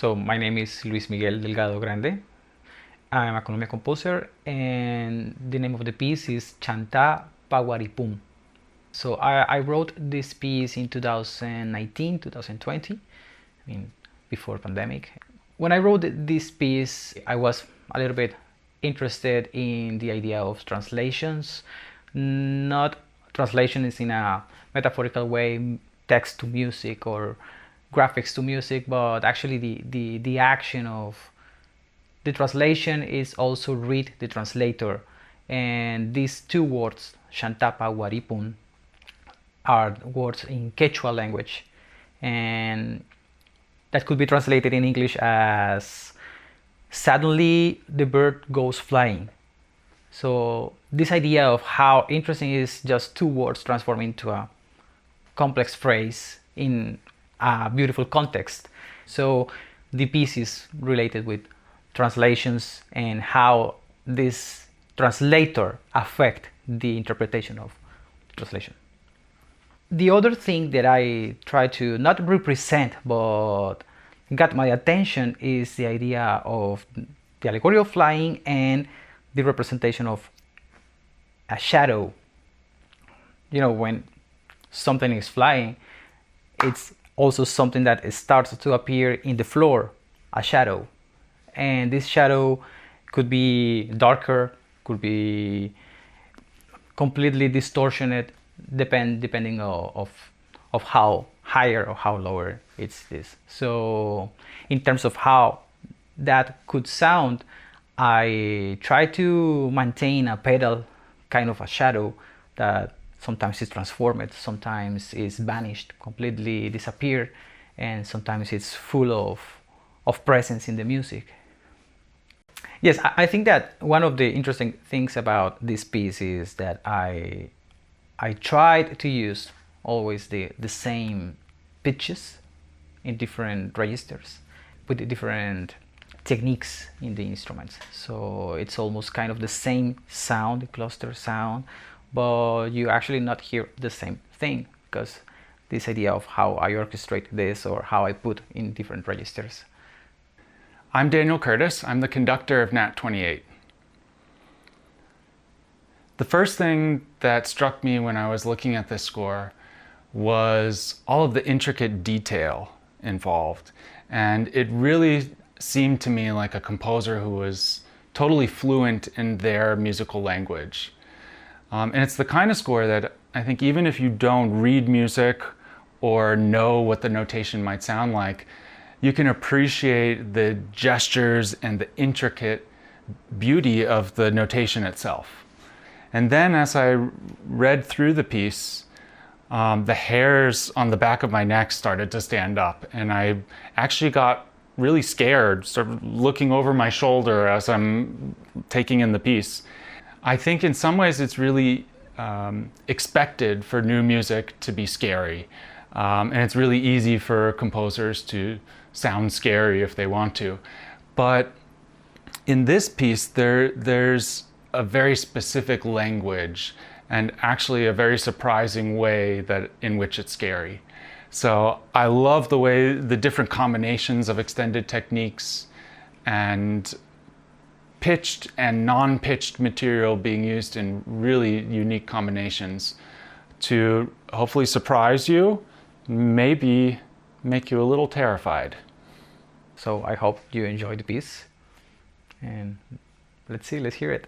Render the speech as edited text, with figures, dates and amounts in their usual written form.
So my name is Miguel Delgado Grande. I'm a Colombian composer, and the name of the piece is Chanta Paguaripum. So I wrote this piece in 2019, 2020, before pandemic. When I wrote this piece, I was a little bit interested in the idea of translations, not translations in a metaphorical way, text to music or graphics to music, but actually the action of the translation is also read the translator. And these two words, Shantapa Waripun, are words in Quechua language, and that could be translated in English as suddenly the bird goes flying. So this idea of how interesting is just two words transformed into a complex phrase in a beautiful context. So the piece is related with translations and how this translator affect the interpretation of the translation. The other thing that I try to not represent but got my attention is the idea of the allegory of flying and the representation of a shadow. You know, when something is flying, it's also something that starts to appear in the floor, a shadow. And this shadow could be darker, could be completely distorted, depending of how higher or how lower it is. So in terms of how that could sound, I try to maintain a pedal, kind of a shadow that sometimes is transformed, sometimes is vanished, completely disappeared, and sometimes it's full of presence in the music. Yes, I think that one of the interesting things about this piece is that I tried to use always the same pitches in different registers with the different techniques in the instruments. So it's almost kind of the same sound, the cluster sound, but you actually not hear the same thing because this idea of how I orchestrate this or how I put in different registers. I'm Daniel Curtis. I'm the conductor of NAT 28. The first thing that struck me when I was looking at this score was all of the intricate detail involved. And it really seemed to me like a composer who was totally fluent in their musical language. And it's the kind of score that I think even if you don't read music or know what the notation might sound like, you can appreciate the gestures and the intricate beauty of the notation itself. And then as I read through the piece, the hairs on the back of my neck started to stand up, and I actually got really scared, sort of looking over my shoulder as I'm taking in the piece. I think in some ways it's really expected for new music to be scary. And it's really easy for composers to sound scary if they want to. But in this piece, there's a very specific language and actually a very surprising way in which it's scary. So I love the way the different combinations of extended techniques and pitched and non-pitched material being used in really unique combinations to hopefully surprise you, maybe make you a little terrified. So I hope you enjoy the piece, and let's hear it.